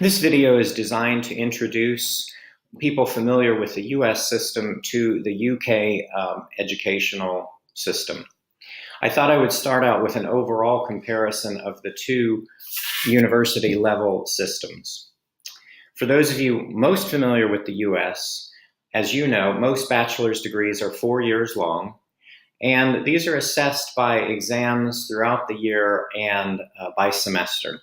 This video is designed to introduce people familiar with the US system to the UK educational system. I thought I would start out with an overall comparison of the two university level systems. For those of you most familiar with the US, as you know, most bachelor's degrees are 4 years long, and these are assessed by exams throughout the year and by semester.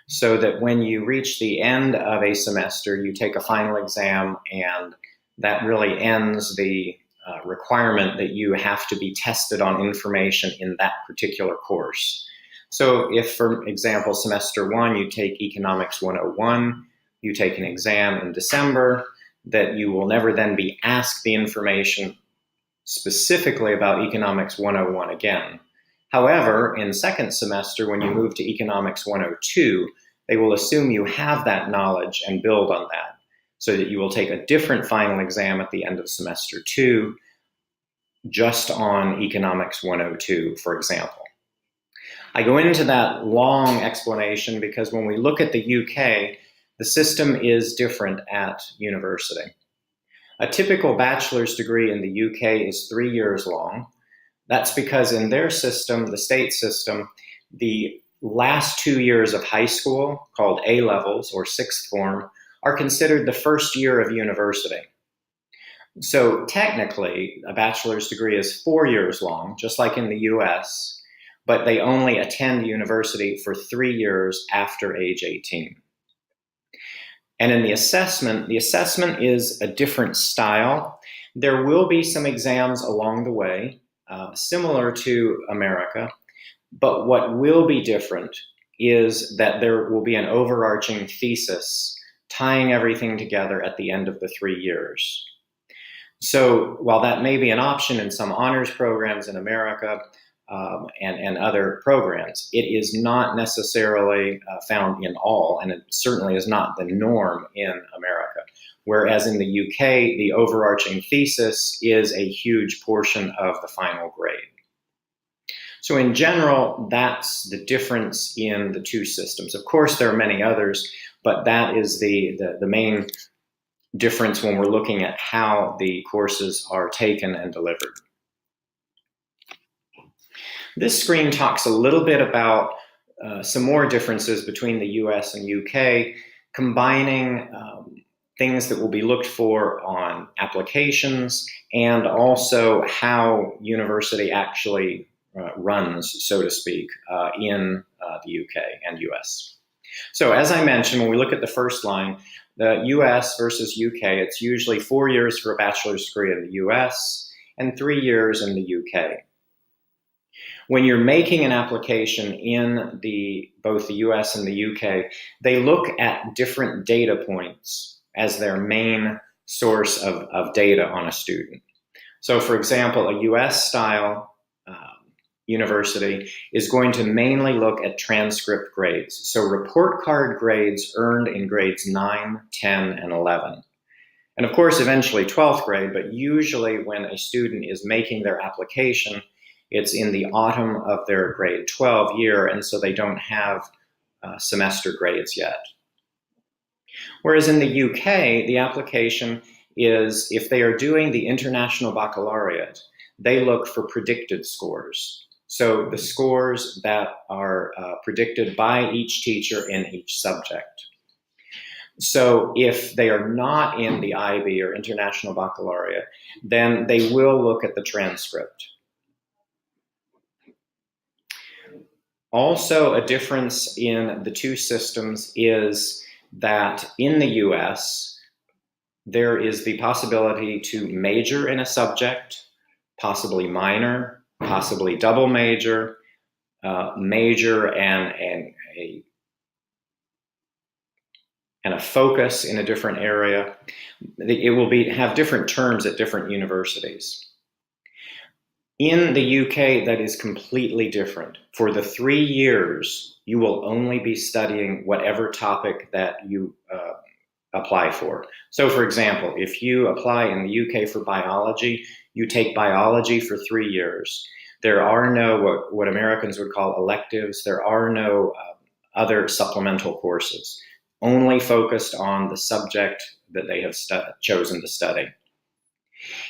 So that when you reach the end of a semester, you take a final exam, and that really ends the requirement that you have to be tested on information in that particular course. So if, for example, semester 1, you take Economics 101, you take an exam in December, that you will never then be asked the information specifically about Economics 101 again. However, in second semester, when you move to Economics 102, they will assume you have that knowledge and build on that, so that you will take a different final exam at the end of semester 2, just on Economics 102, for example. I go into that long explanation because when we look at the UK, the system is different at university. A typical bachelor's degree in the UK is 3 years long. That's because in their system, the state system, the last 2 years of high school, called A levels or sixth form, are considered the first year of university. So technically, a bachelor's degree is 4 years long, just like in the US, but they only attend university for 3 years after age 18. And in the assessment is a different style. There will be some exams along the way, similar to America, but what will be different is that there will be an overarching thesis tying everything together at the end of the 3 years. So while that may be an option in some honors programs in America, and other programs, it is not necessarily found in all, and it certainly is not the norm in America. Whereas in the UK, the overarching thesis is a huge portion of the final grade. So in general, that's the difference in the two systems. Of course, there are many others, but that is the main difference when we're looking at how the courses are taken and delivered. This screen talks a little bit about some more differences between the US and UK, combining things that will be looked for on applications and also how university actually runs, so to speak, in the UK and US. So as I mentioned, when we look at the first line, the US versus UK, it's usually 4 years for a bachelor's degree in the US and 3 years in the UK. When you're making an application in both the US and the UK, they look at different data points as their main source of data on a student. So for example, a US style university is going to mainly look at transcript grades. So report card grades earned in grades 9, 10, and 11. And of course, eventually 12th grade, but usually when a student is making their application, it's in the autumn of their grade 12 year, and so they don't have semester grades yet. Whereas in the UK, the application is, if they are doing the International Baccalaureate, they look for predicted scores. So the scores that are predicted by each teacher in each subject. So if they are not in the IB or International Baccalaureate, then they will look at the transcript. Also, a difference in the two systems is that in the US, there is the possibility to major in a subject, possibly minor, possibly double major, major and a focus in a different area. It will have different terms at different universities. In the UK, that is completely different. For the 3 years, you will only be studying whatever topic that you apply for. So for example, if you apply in the UK for biology, you take biology for 3 years. There are no, what Americans would call electives. There are no other supplemental courses. only focused on the subject that they have chosen to study.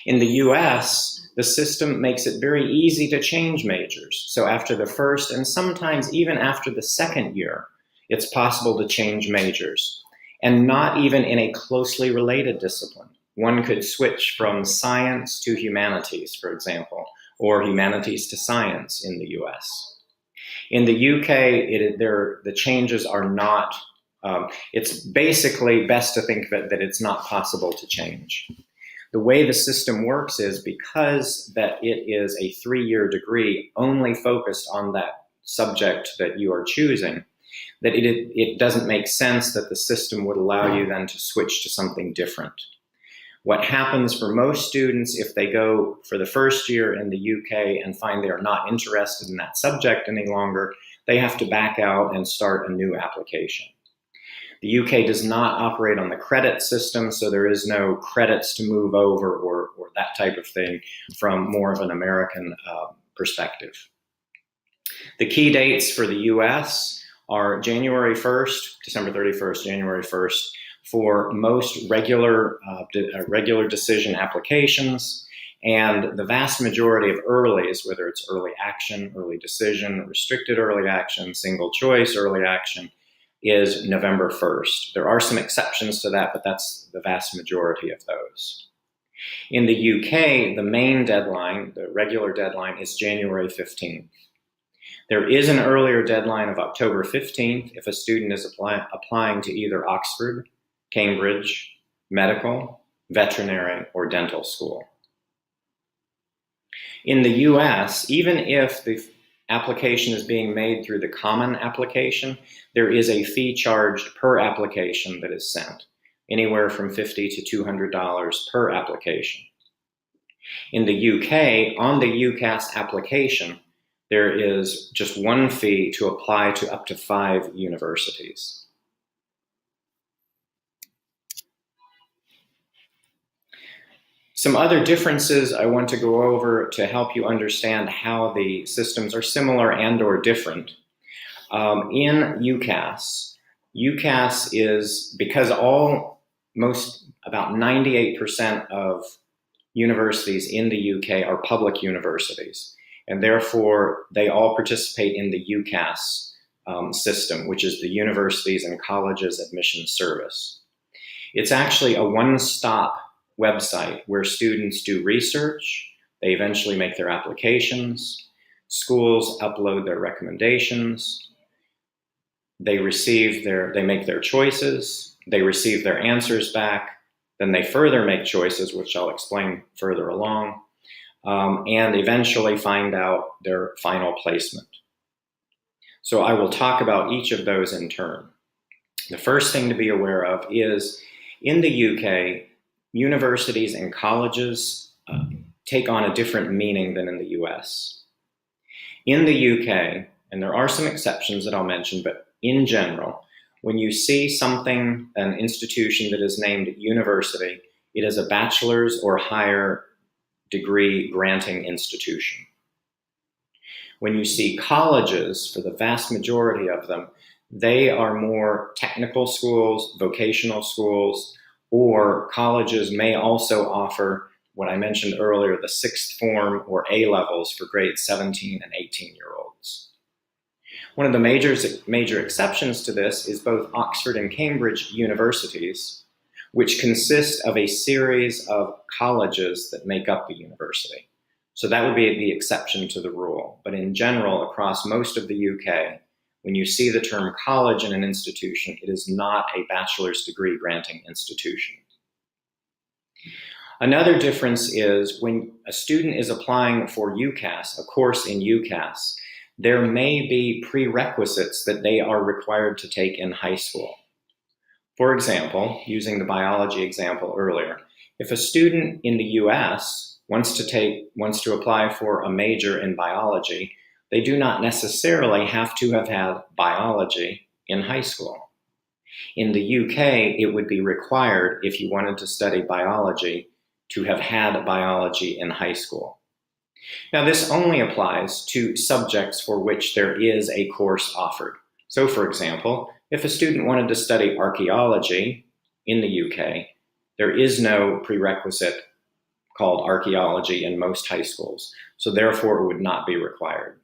In the US, the system makes it very easy to change majors. So after the first and sometimes even after the second year, it's possible to change majors, and not even in a closely related discipline. One could switch from science to humanities, for example, or humanities to science in the US. In the UK, the changes are not, it's basically best to think that it's not possible to change. The way the system works is because that it is a 3-year degree only focused on that subject that you are choosing, that it doesn't make sense that the system would allow you then to switch to something different. What happens for most students if they go for the first year in the UK and find they are not interested in that subject any longer, they have to back out and start a new application. The UK does not operate on the credit system, so there is no credits to move over or that type of thing from more of an American perspective. The key dates for the US are January 1st, December 31st, January 1st, for most regular decision applications, and the vast majority of earlies, whether it's early action, early decision, restricted early action, single choice early action, is November 1st. There are some exceptions to that, but that's the vast majority of those. In the UK, the main deadline, the regular deadline, is January 15th. There is an earlier deadline of October 15th if a student is applying to either Oxford, Cambridge, medical, veterinary, or dental school. In the US, even if the application is being made through the common application, there is a fee charged per application that is sent, anywhere from $50 to $200 per application. In the UK, on the UCAS application, there is just one fee to apply to up to 5 universities. Some other differences I want to go over to help you understand how the systems are similar and or different. In UCAS is, because about 98% of universities in the UK are public universities, and therefore they all participate in the UCAS system, which is the Universities and Colleges Admission Service. It's actually a one-stop website where students do research, they eventually make their applications, schools upload their recommendations, they make their choices, they receive their answers back, then they further make choices, which I'll explain further along, and eventually find out their final placement. So I will talk about each of those in turn. The first thing to be aware of is, in the UK, universities and colleges take on a different meaning than in the US. In the UK, and there are some exceptions that I'll mention, but in general, when you see something, an institution that is named university, it is a bachelor's or higher degree granting institution. When you see colleges, for the vast majority of them, they are more technical schools, vocational schools, or colleges may also offer what I mentioned earlier, the sixth form or A levels for grades 17 and 18-year-olds. One of the major exceptions to this is both Oxford and Cambridge universities, which consist of a series of colleges that make up the university. So that would be the exception to the rule. But in general, across most of the UK, when you see the term college in an institution, it is not a bachelor's degree granting institution. Another difference is when a student is applying for UCAS, a course in UCAS, there may be prerequisites that they are required to take in high school. For example, using the biology example earlier, if a student in the US wants to apply for a major in biology, they do not necessarily have to have had biology in high school. In the UK, it would be required, if you wanted to study biology, to have had biology in high school. Now, this only applies to subjects for which there is a course offered. So, for example, If a student wanted to study archaeology in the UK, there is no prerequisite called archaeology in most high schools, so therefore it would not be required.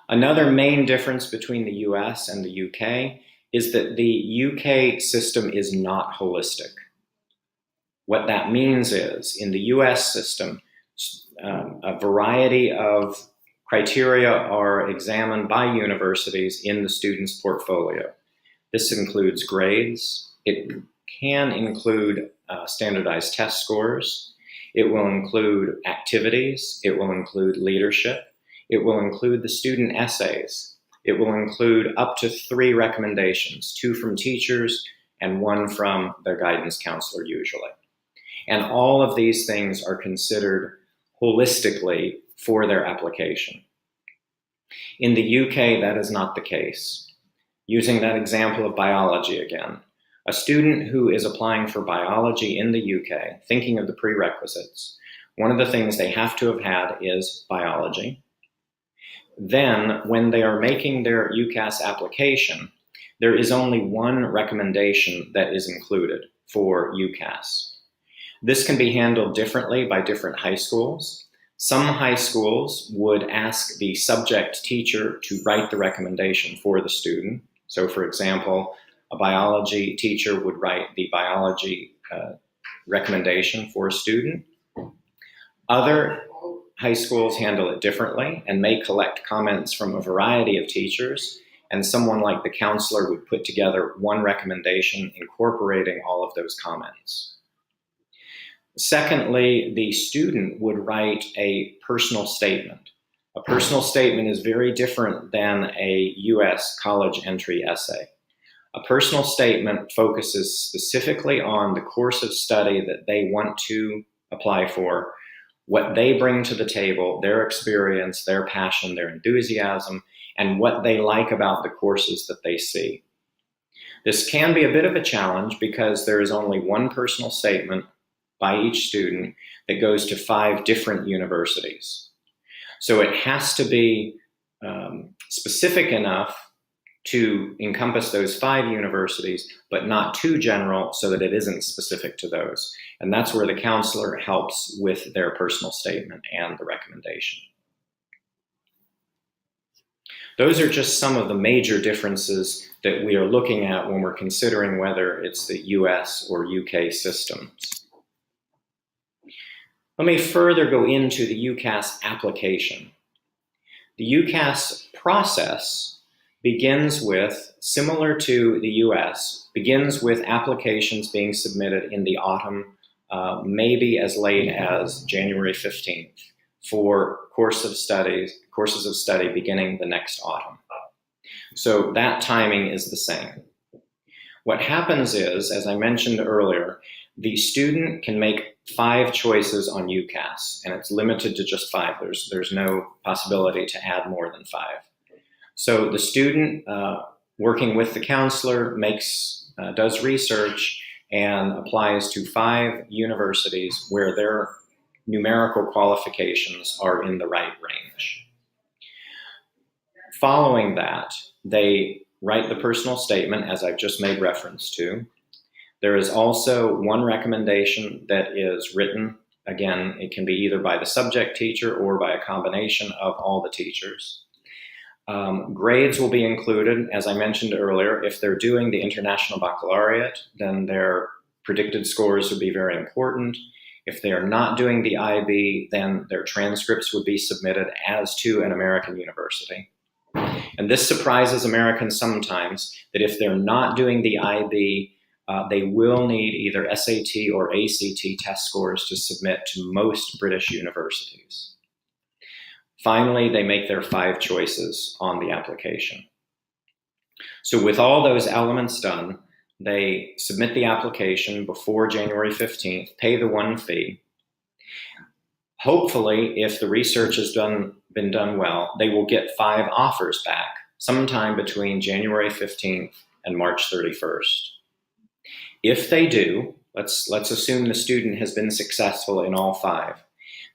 Another main difference between the US and the UK is that the UK system is not holistic. What that means is, in the US system, a variety of criteria are examined by universities in the student's portfolio. This includes grades. It can include standardized test scores. It will include activities. It will include leadership. It will include the student essays. It will include up to 3 recommendations, 2 from teachers and 1 from their guidance counselor usually. And all of these things are considered holistically for their application. In the UK, that is not the case. Using that example of biology again, a student who is applying for biology in the UK, thinking of the prerequisites, one of the things they have to have had is biology. Then, when they are making their UCAS application, there is only 1 recommendation that is included for UCAS. This can be handled differently by different high schools. Some high schools would ask the subject teacher to write the recommendation for the student. So, for example, a biology teacher would write the biology recommendation for a student. Other high schools handle it differently and may collect comments from a variety of teachers, and someone like the counselor would put together 1 recommendation incorporating all of those comments. Secondly, the student would write a personal statement. A personal statement is very different than a US college entry essay. A personal statement focuses specifically on the course of study that they want to apply for, what they bring to the table, their experience, their passion, their enthusiasm, and what they like about the courses that they see. This can be a bit of a challenge because there is only 1 personal statement by each student that goes to 5 different universities. So it has to be specific enough to encompass those 5 universities, but not too general so that it isn't specific to those. And that's where the counselor helps with their personal statement and the recommendation. Those are just some of the major differences that we are looking at when we're considering whether it's the US or UK systems. Let me further go into the UCAS application. The UCAS process begins with, similar to the US, begins with applications being submitted in the autumn, maybe as late as January 15th, for courses of study beginning the next autumn. So that timing is the same. What happens is, as I mentioned earlier, the student can make 5 choices on UCAS, and it's limited to just 5. There's no possibility to add more than 5. So the student, working with the counselor, does research and applies to 5 universities where their numerical qualifications are in the right range. Following that, they write the personal statement, as I've just made reference to. There is also 1 recommendation that is written. Again, it can be either by the subject teacher or by a combination of all the teachers. Grades will be included, as I mentioned earlier. If they're doing the International Baccalaureate, then their predicted scores would be very important. If they are not doing the IB, then their transcripts would be submitted as to an American university. And this surprises Americans sometimes, that if they're not doing the IB, they will need either SAT or ACT test scores to submit to most British universities. Finally, they make their 5 choices on the application. So with all those elements done, they submit the application before January 15th, pay the 1 fee. Hopefully, if the research has been done well, they will get 5 offers back sometime between January 15th and March 31st. If they do, let's assume the student has been successful in all 5.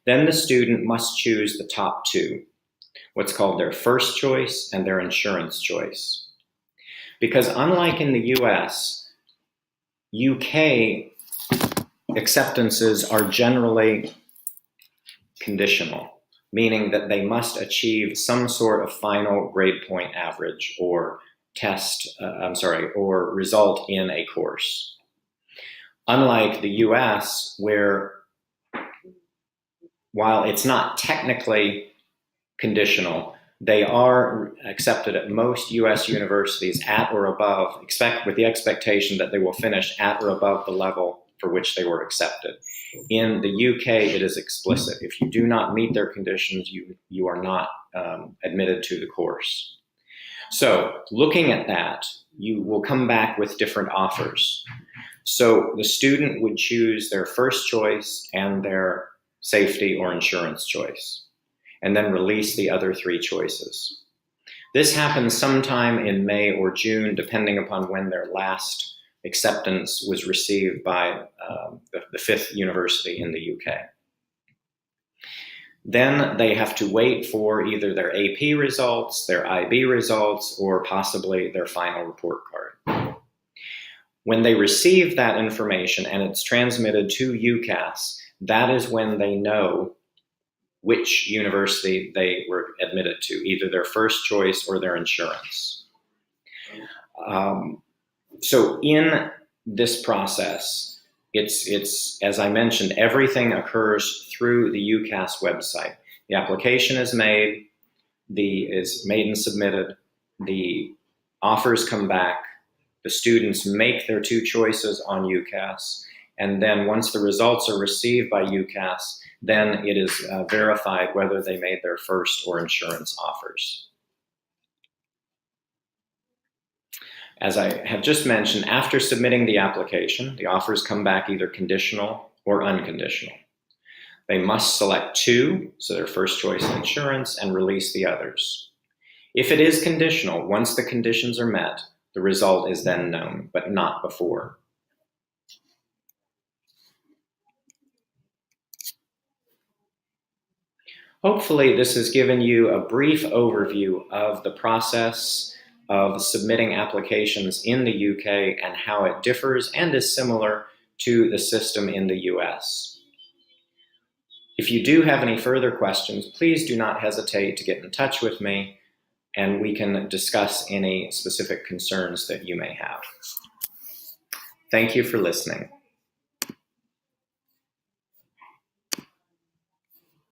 Then the student must choose the top 2, what's called their first choice and their insurance choice. Because unlike in the US, UK acceptances are generally conditional, meaning that they must achieve some sort of final grade point average or or result in a course. Unlike the US, where while it's not technically conditional, they are accepted at most US universities at or above, with the expectation that they will finish at or above the level for which they were accepted. In the UK, it is explicit. If you do not meet their conditions, you are not admitted to the course. So looking at that, you will come back with different offers. So the student would choose their first choice and their safety or insurance choice, and then release the other three choices. This happens sometime in May or June, depending upon when their last acceptance was received by the fifth university in the UK. Then they have to wait for either their AP results, their IB results, or possibly their final report card. When they receive that information and it's transmitted to UCAS, that is when they know which university they were admitted to, either their first choice or their insurance. So in this process, it's as I mentioned, everything occurs through the UCAS website. The application is made and submitted. The offers come back. The students make their two choices on UCAS, and then once the results are received by UCAS, then it is verified whether they made their first or insurance offers. As I have just mentioned, after submitting the application, the offers come back either conditional or unconditional. They must select two, so their first choice and insurance, and release the others. If it is conditional, once the conditions are met, the result is then known, but not before. Hopefully, this has given you a brief overview of the process of submitting applications in the UK and how it differs and is similar to the system in the US. If you do have any further questions, please do not hesitate to get in touch with me, and we can discuss any specific concerns that you may have. Thank you for listening.